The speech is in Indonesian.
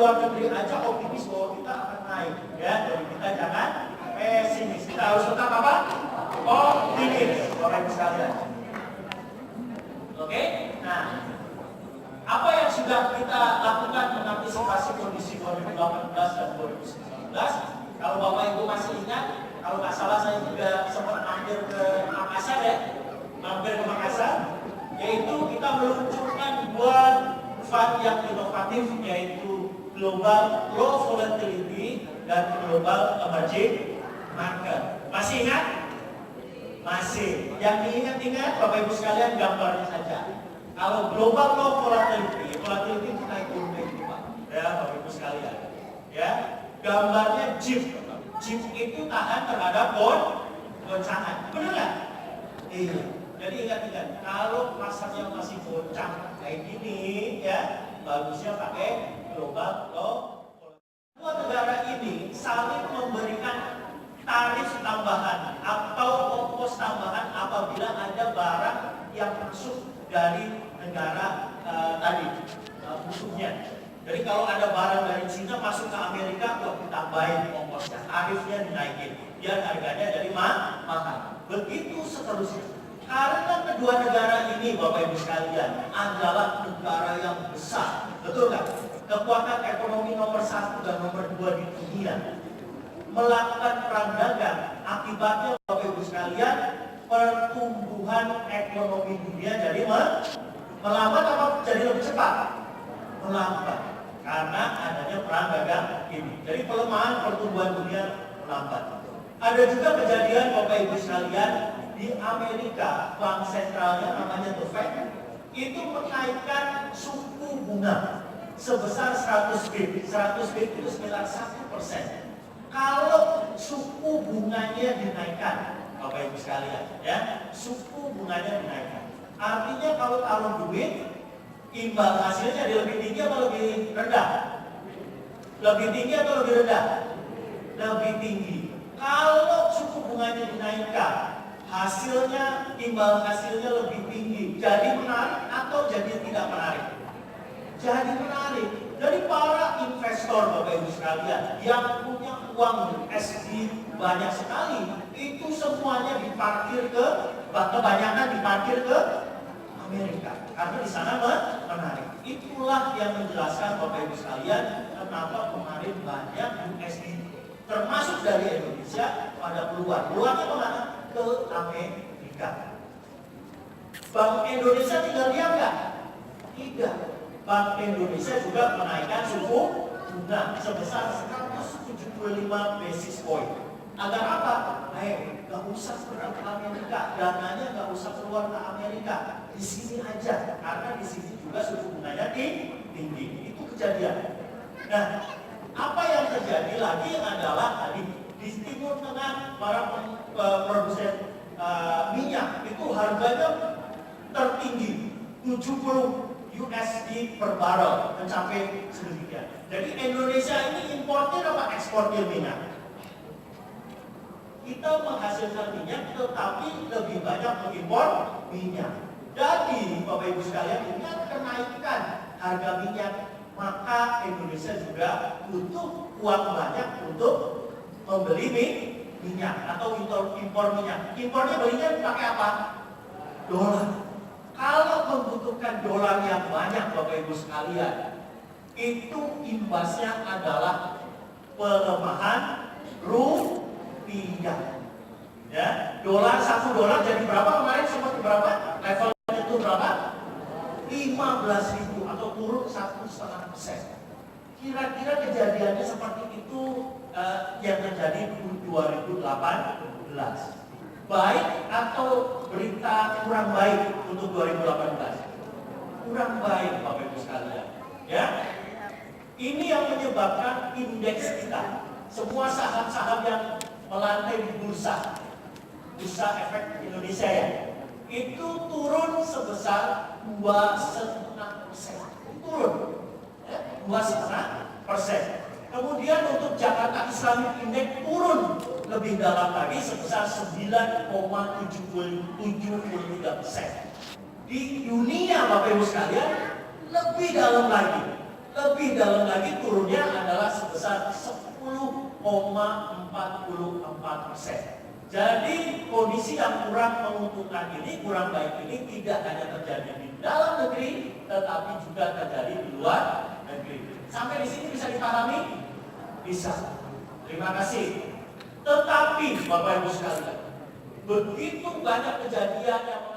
luar negeri aja optimis bahwa kita akan naik, ya. Jadi kita jangan pesimis. Kita harus tetap apa? Optimis, Bapak Ibu sekalian. Oke? Nah, apa yang sudah kita lakukan mengantisipasi kondisi 2018 dan 2019? Kalau Bapak Ibu masih ingat, kalau nggak salah saya juga sempat mampir ke Makassar, ya. Mampir ke Makassar, yaitu kita meluncurkan dua fund yang inovatif, yaitu Global Low Volatility dan Global Emerging Market. Masih ingat? Masih. Yang diingat-ingat Bapak Ibu sekalian gambarnya saja. Kalau Global Low Volatility itu naik turun Pak. Ya Bapak Ibu sekalian. Ya, gambarnya JIP. JIP itu tahan terhadap goncangan. Benar nggak? Iya. Jadi ingat-ingat, kalau pasarnya masih goncang kayak gini, ya bagusnya pakai global low. Dua negara ini saling memberikan tarif tambahan atau ongkos tambahan apabila ada barang yang masuk dari negara tadi musuhnya. Jadi kalau ada barang dari Cina masuk ke Amerika, kok ditambahin ongkosnya, tarifnya dinaikin, biar harganya jadi mahal. Begitu seterusnya. Karena kedua negara ini, Bapak Ibu sekalian, adalah negara yang besar, betul nggak? Kekuatan ekonomi nomor 1 dan nomor 2 di dunia, melakukan perang dagang. Akibatnya, Bapak Ibu sekalian, pertumbuhan ekonomi dunia jadi melambat atau jadi lebih cepat? Melambat, karena adanya perang dagang ini. Jadi pelemahan pertumbuhan dunia melambat. Ada juga kejadian, Bapak Ibu sekalian, di Amerika, bank sentralnya namanya The Fed, itu menaikkan suku bunga sebesar 100 bip. 100 bip itu sekitar 1%. Kalau suku bunganya dinaikkan, Bapak Ibu sekalian, ya, suku bunganya dinaikkan. Artinya kalau taruh duit, imbal hasilnya jadi lebih tinggi atau lebih rendah? Lebih tinggi atau lebih rendah? Lebih tinggi. Kalau suku bunganya dinaikkan, hasilnya, imbal hasilnya lebih tinggi. Jadi menarik atau jadi tidak menarik? Jadi menarik. Jadi para investor, Bapak Ibu sekalian, yang punya uang USD banyak sekali, itu semuanya diparkir kebanyakan diparkir ke Amerika. Karena di sana menarik. Itulah yang menjelaskan, Bapak Ibu sekalian, kenapa kemarin banyak USD termasuk dari Indonesia pada keluar. Keluarnya kemana? Ke Amerika. Bank Indonesia tinggal diam nggak? Tidak. Bank Indonesia juga menaikkan suku bunga sebesar 175 basis point. Agar apa? Nggak usah pergi ke Amerika, dananya nggak usah keluar ke Amerika, di sini aja. Karena di sini juga suku bunganya tinggi. Itu kejadian. Nah, apa yang terjadi lagi adalah tadi di Timur Tengah para produsen minyak itu harganya tertinggi 70 USD per barrel, mencapai sedemikian. Jadi Indonesia ini importir apa eksportir minyak? Kita menghasilkan minyak, tetapi lebih banyak mengimpor minyak. Jadi Bapak Ibu sekalian, dengan kenaikan harga minyak, maka Indonesia juga butuh uang banyak untuk membeli minyak atau impor minyak. Impornya belinya pakai apa? Dolar. Kalau membutuhkan dolar yang banyak, Bapak Ibu sekalian, itu imbasnya adalah pelemahan rupiah. Ya, dolar $1 jadi berapa kemarin? Sempat berapa? Levelnya itu berapa? 15.000 atau turun 1,5%. Kira-kira kejadiannya seperti itu yang terjadi di 2018. Baik atau berita kurang baik untuk 2018? Kurang baik, Bapak Ibu sekalian. Ya, ini yang menyebabkan indeks kita, semua saham-saham yang melantai di bursa efek Indonesia, ya, itu turun sebesar 2,5%. Turun, ya, 2,5%. Kemudian untuk Jakarta Islamic Index turun lebih dalam lagi sebesar 9,73%. Di dunia, Bapak Ibu sekalian, lebih dalam lagi. Lebih dalam lagi turunnya adalah sebesar 10,44%. Jadi kondisi yang kurang menguntungkan ini, kurang baik ini tidak hanya terjadi di dalam negeri, tetapi juga terjadi di luar negeri. Sampai di sini bisa dipahami? Bisa. Terima kasih. Tetapi Bapak Ibu sekalian, begitu banyak kejadian yang